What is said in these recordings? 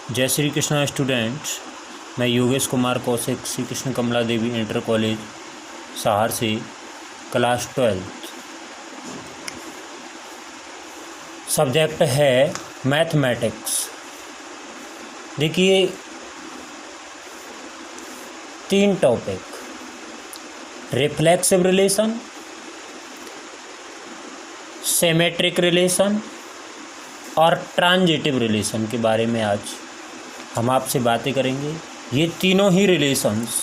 जय श्री कृष्णा स्टूडेंट्स, मैं योगेश कुमार कौशिक श्री कृष्ण कमला देवी inter college सहार से क्लास 12th। सब्जेक्ट है मैथमेटिक्स। देखिए 3 topic, reflexive relation, symmetric relation और ट्रांजिटिव रिलेशन के बारे में आज हम आपसे बातें करेंगे। ये तीनों ही रिलेशंस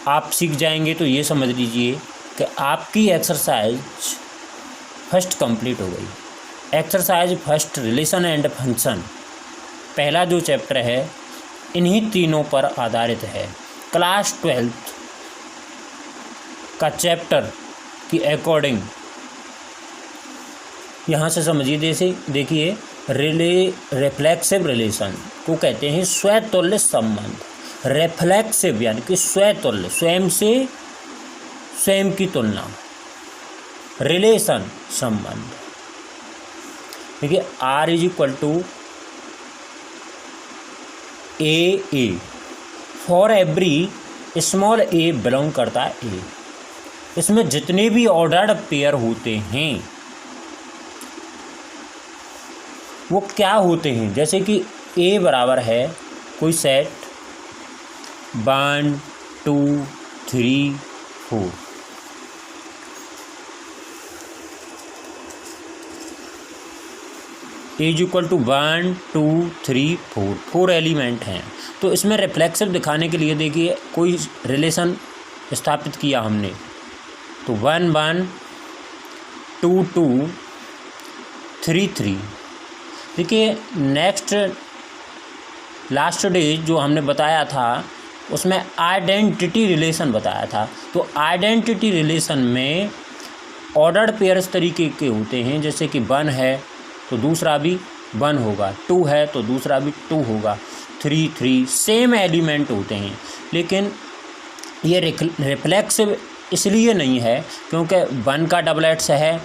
आप सीख जाएंगे तो ये समझ लीजिए कि आपकी एक्सरसाइज फर्स्ट कंप्लीट हो गई। Exercise first relation and function पहला जो चैप्टर है इन्हीं तीनों पर आधारित है। क्लास 12th का चैप्टर की अकॉर्डिंग यहाँ से समझिए। जैसे देखिए रिफ्लेक्सिव रिलेशन को कहते हैं स्वतुल्य संबंध। रिफ्लेक्सिव यानी कि स्वतुल्य, स्वयं से स्वयं की तुलना, रिलेशन संबंध। देखिए R = A for every small a belong करता है A। इसमें जितने भी ऑर्डर्ड पेयर होते हैं वो क्या होते हैं, जैसे कि A बराबर है कोई सेट 1 2 3 4। A = 1 2 3 4, 4 एलिमेंट हैं। तो इसमें रिफ्लेक्सिव दिखाने के लिए देखिए कोई रिलेशन स्थापित किया हमने, तो 1 1 2 2 3 3। देखिए नेक्स्ट लास्ट डे जो हमने बताया था उसमें आइडेंटिटी रिलेशन बताया था। तो आइडेंटिटी रिलेशन में ऑर्डर्ड पेयर इस तरीके के होते हैं, जैसे कि 1 है तो दूसरा भी 1 होगा, 2 है तो दूसरा भी 2 होगा, 3 3 सेम एलिमेंट होते हैं। लेकिन ये रिफ्लेक्सिव इसलिए नहीं है क्योंकि 1 का डबलेट्स है,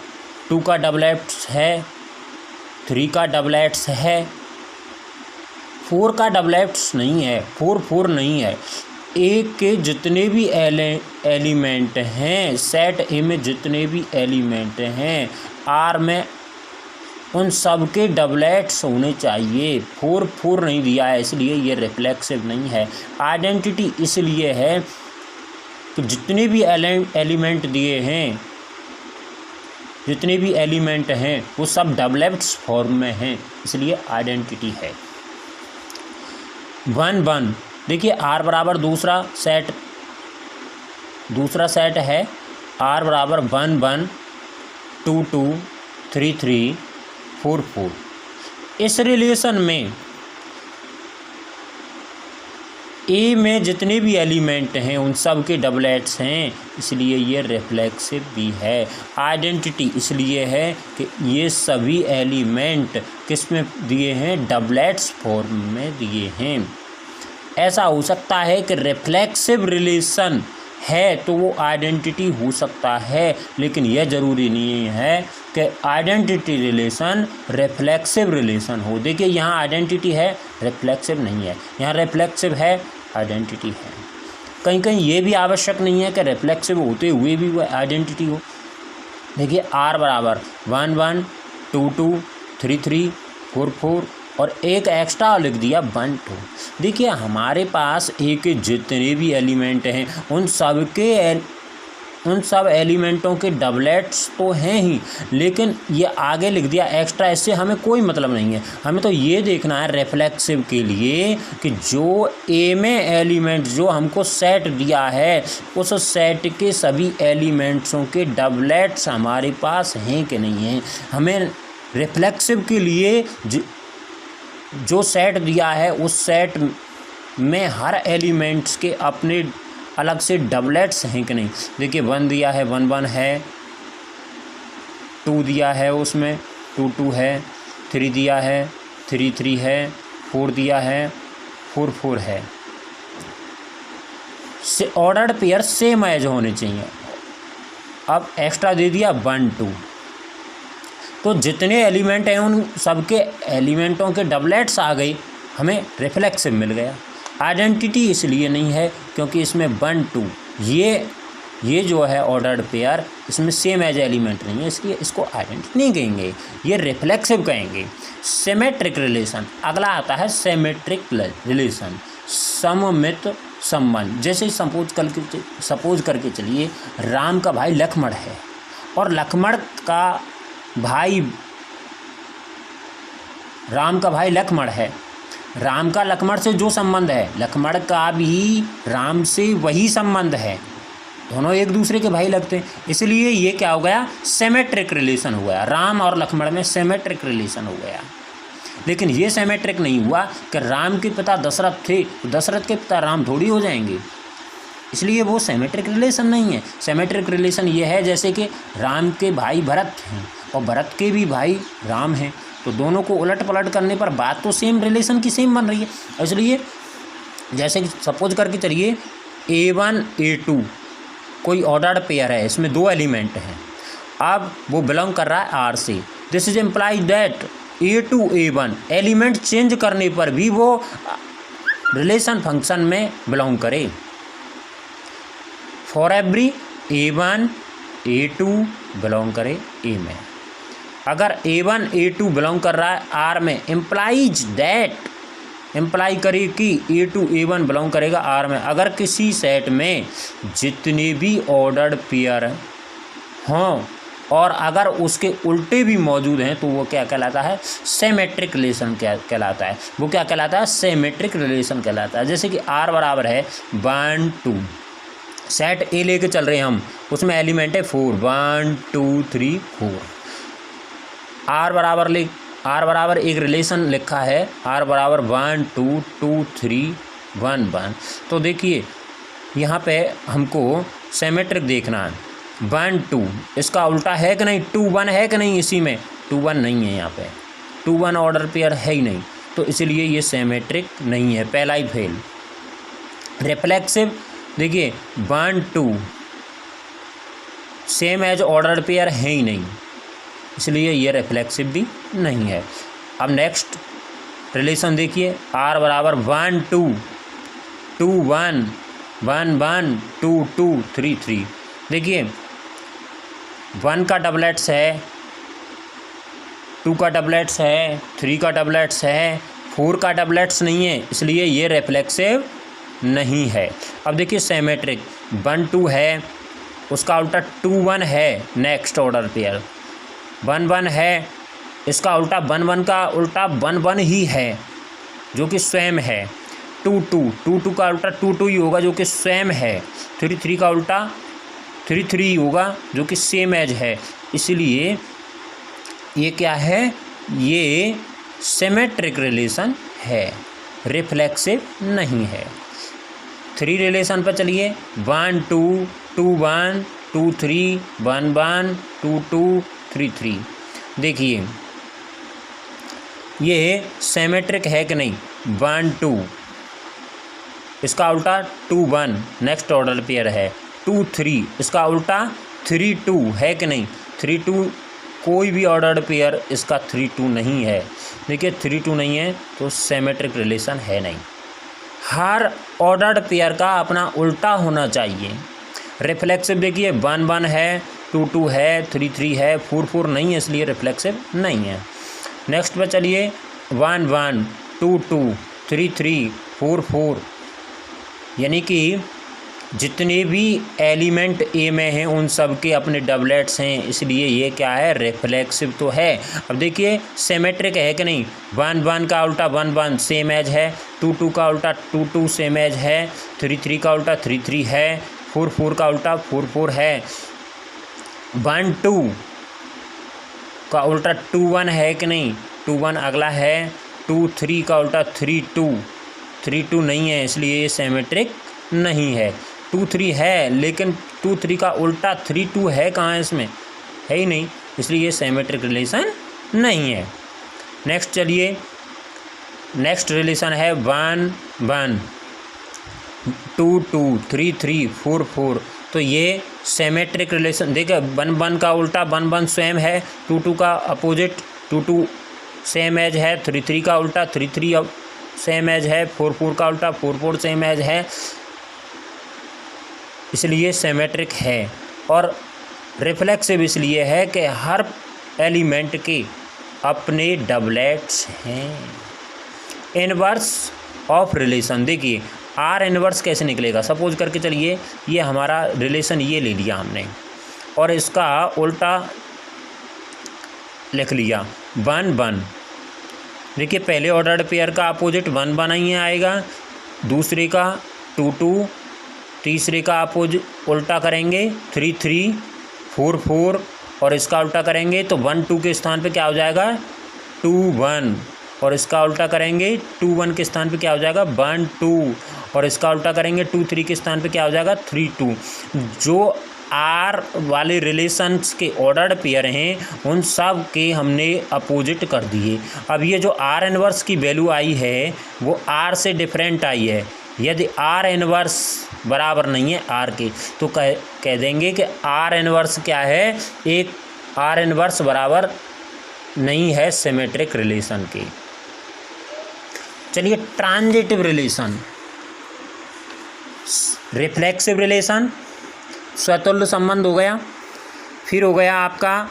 2 का डबलेट्स है, 3 का डबलेट्स है, 4 का डबलेट्स नहीं है, 4 4 नहीं है। ए के जितने भी एलिमेंट हैं, सेट ए में जितने भी एलिमेंट हैं आर में, उन सब के डबलेट्स होने चाहिए। 4 4 नहीं दिया है, इसलिए ये रिफ्लेक्सिव नहीं है। आइडेंटिटी इसलिए है कि जितने भी एलिमेंट दिए हैं, जितने भी एलिमेंट हैं वो सब डबलेट्स फॉर्म में हैं, इसलिए आइडेंटिटी है। 1 1 देखिए R बराबर दूसरा सेट है, R बराबर 1 1 2 2 3 3 4 4। इस रिलेशन में ए में जितने भी एलिमेंट हैं उन सब के डबलेट्स हैं, इसलिए ये रिफ्लेक्सिव भी है। आइडेंटिटी इसलिए है कि ये सभी एलिमेंट किस में दिए हैं, डबलेट्स फॉर्म में दिए हैं। ऐसा हो सकता है कि रिफ्लेक्सिव रिलेशन है तो वो आइडेंटिटी हो सकता है, लेकिन यह ज़रूरी नहीं है कि आइडेंटिटी रिलेशन रिफ्लेक्सिव रिलेशन हो। देखिए यहाँ आइडेंटिटी है, रिफ्लेक्सिव नहीं है, यहाँ रिफ्लेक्सिव है, आइडेंटिटी है। कहीं कहीं ये भी आवश्यक नहीं है कि रिफ्लेक्सिव होते हुए भी वो आइडेंटिटी हो। देखिए R बराबर 1 1 2 2 3 3 4 4 और एक एक्स्ट्रा लिख दिया 1 2। देखिए हमारे पास ए के जितने भी एलिमेंट हैं उन सब एलिमेंटों के डबलेट्स तो हैं ही, लेकिन ये आगे लिख दिया एक्स्ट्रा, इससे हमें कोई मतलब नहीं है। हमें तो ये देखना है रिफ्लेक्सिव के लिए कि जो ए में एलिमेंट जो हमको सेट दिया है उस सेट के सभी एलिमेंट्सों के डबलेट्स हमारे पास हैं कि नहीं हैं। हमें रिफ्लेक्सिव के लिए जो सेट दिया है उस सेट में हर एलिमेंट्स के अपने अलग से डबलेट्स हैं कि नहीं। देखिए 1 दिया है 1 1 है, 2 दिया है उसमें 2 2 है, 3 दिया है 3 3 है, 4 दिया है 4 4 है। ऑर्डर्ड पेयर सेम एज होने चाहिए। अब एक्स्ट्रा दे दिया 1 2, तो जितने एलिमेंट हैं उन सबके एलिमेंटों के डबलेट्स आ गए, हमें रिफ्लेक्सिव मिल गया। आइडेंटिटी इसलिए नहीं है क्योंकि इसमें 1 2 ये जो है ऑर्डर्ड पेयर, इसमें सेम एज एलिमेंट नहीं है, इसलिए इसको आइडेंटिटी नहीं कहेंगे, ये रिफ्लेक्सिव कहेंगे। सिमेट्रिक रिलेशन, अगला आता है सिमेट्रिक रिलेशन, सममित संबंध। जैसे सपोज करके चलिए राम का भाई लक्ष्मण है और लक्ष्मण का भाई राम का भाई लक्ष्मण है। राम का लक्ष्मण से जो संबंध है, लक्ष्मण का भी राम से वही संबंध है, दोनों एक दूसरे के भाई लगते हैं, इसलिए ये क्या हो गया, सिमेट्रिक रिलेशन हो गया। राम और लक्ष्मण में सिमेट्रिक रिलेशन हो गया। लेकिन ये सिमेट्रिक नहीं हुआ कि राम के पिता दशरथ थे तो दशरथ के पिता राम थोड़ी हो जाएंगे, इसलिए वो सिमेट्रिक रिलेशन नहीं है। सिमेट्रिक रिलेशन ये है जैसे कि राम के भाई भरत हैं और भरत के भी भाई राम हैं, तो दोनों को उलट पलट करने पर बात तो सेम रिलेशन की सेम बन रही है। इसलिए जैसे कि सपोज करके चलिए A1 A2 कोई ऑर्डर्ड पेयर है, इसमें 2 एलिमेंट हैं, अब वो बिलोंग कर रहा है R से। This is implies that A2 A1 element change करने पर भी वो रिलेशन फंक्शन में बिलोंग करे। For every A1 A2 belong करे A में। अगर A1 A2 बिलोंग कर रहा है R में, इम्प्लाइज दैट, इम्प्लाई करे कि A2 A1 बिलोंग करेगा R में। अगर किसी सेट में जितने भी ऑर्डर्ड पेयर हों और अगर उसके उल्टे भी मौजूद हैं तो वो क्या कहलाता है, सिमेट्रिक रिलेशन कहलाता है। वो क्या कहलाता है, सिमेट्रिक रिलेशन कहलाता है। जैसे कि R बराबर है 1 2, सेट A लेके चल रहे हैं हम, उसमें एलिमेंट है 4, 1 2 3 4। R बराबर एक रिलेशन लिखा है, R बराबर 1 2 2 3 1 1। तो देखिए यहाँ पे हमको सिमेट्रिक देखना है। 1 2 इसका उल्टा है कि नहीं, 2 1 है कि नहीं, इसी में 2 1 नहीं है, यहाँ पे 2 1 ऑर्डर पेयर है ही नहीं, तो इसलिए ये सिमेट्रिक नहीं है, पहला ही फेल। रिफ्लेक्सिव देखिए 1 2 सेम एज ऑर्डर पेयर है ही नहीं, इसलिए ये रिफ्लेक्सिव भी नहीं है। अब नेक्स्ट रिलेशन देखिए, R बराबर 1 2 2 1 1 1 2 2 3 3। देखिए 1 का डबलेट्स है, 2 का डबलेट्स है, 3 का डबलेट्स है, 4 का डबलेट्स नहीं है, इसलिए ये रिफ्लेक्सिव नहीं है। अब देखिए सिमेट्रिक 1 2 है, उसका उल्टा 2 1 है, नेक्स्ट ऑर्डर पेयर 1 1 है, इसका उल्टा 1 1 का उल्टा 1 1 ही है जो कि स्वयं है। 2 2 2 2 का उल्टा 2 2 ही होगा जो कि स्वयं है। 3 3 का उल्टा 3 3 ही होगा जो कि सेम एज है, इसलिए ये क्या है, ये सिमेट्रिक रिलेशन है, रिफ्लेक्सिव नहीं है। 3 रिलेशन पर चलिए 1 2 2 1 2 3 1 1 2 2 3 3। देखिए ये सिमेट्रिक है कि नहीं, 1 2 इसका उल्टा 2 1 नेक्स्ट ऑर्डर पेयर है, 2 3 इसका उल्टा 3 2 है कि नहीं, 3 2 कोई भी ऑर्डर्ड पेयर इसका 3 2 नहीं है। देखिए 3 2 नहीं है तो सिमेट्रिक रिलेशन है नहीं। हर ऑर्डर्ड पेयर का अपना उल्टा होना चाहिए। रिफ्लेक्सिव देखिए 1 1 है, 2 2 है, 3 3 है, 4 4 नहीं है, इसलिए रिफ्लेक्सिव नहीं है। नेक्स्ट पे चलिए 1 1 2 2 3 3 4 4, यानी कि जितने भी एलिमेंट ए में हैं उन सब के अपने डबलेट्स हैं, इसलिए ये क्या है, रिफ्लेक्सिव तो है। अब देखिए सिमेट्रिक है कि नहीं, 1 1 का उल्टा 1 1 सेम एज है, 2 2 का उल्टा 2 2 सेम एज है, 3 3 का उल्टा 3 3 है, 4 4 का उल्टा 4 4 है, 1 2 का उल्टा 2 1 है कि नहीं, 2 1 अगला है, 2 3 का उल्टा 3 2 3 2 नहीं है, इसलिए ये सिमेट्रिक नहीं है। 2 3 है लेकिन 2 3 का उल्टा 3 2 है कहाँ है, इसमें है ही नहीं, इसलिए ये सिमेट्रिक रिलेशन नहीं है। नेक्स्ट चलिए, नेक्स्ट रिलेशन है 1 1 2 2 3 3 4 4। तो ये सिमेट्रिक रिलेशन। देखिए 1 1 का उल्टा 1 1 सेम है, 2 2 का अपोजिट 2 2 सेम एज है, 3 3 का उल्टा 3 3 सेम एज है, 4 4 का उल्टा 4 4 सेम एज है, इसलिए सिमेट्रिक है। और रिफ्लेक्सिव इसलिए है कि हर एलिमेंट के अपने डबलेट्स हैं। इनवर्स ऑफ रिलेशन, देखिए आर इनवर्स कैसे निकलेगा। सपोज करके चलिए ये हमारा रिलेशन ये ले लिया हमने और इसका उल्टा लिख लिया 1 1। देखिए पहले ऑर्डर्ड पेयर का अपोजिट 1 1 ही आएगा, दूसरे का 2 2, तीसरे का अपोजिट उल्टा करेंगे 3 3 4 4 और इसका उल्टा करेंगे तो 1 2 के स्थान पे क्या हो जाएगा 2 1 और इसका उल्टा करेंगे 2 1 के स्थान पे क्या हो जाएगा 1 2 और इसका उल्टा करेंगे 2 3 के स्थान पे क्या हो जाएगा 3 2। जो आर वाले रिलेशंस के ऑर्डर्ड पेयर हैं उन सब के हमने अपोजिट कर दिए। अब ये जो आर इनवर्स की वैल्यू आई है वो आर से डिफरेंट आई है। यदि आर इनवर्स बराबर नहीं है आर के तो कह देंगे कि आर इनवर्स क्या है, एक आर इनवर्स बराबर नहीं है सिमेट्रिक रिलेशन के। चलिए ट्रांजिटिव रिलेशन, रिफ्लेक्सिव रिलेशन, स्वतुल्य संबंध हो गया, फिर हो गया आपका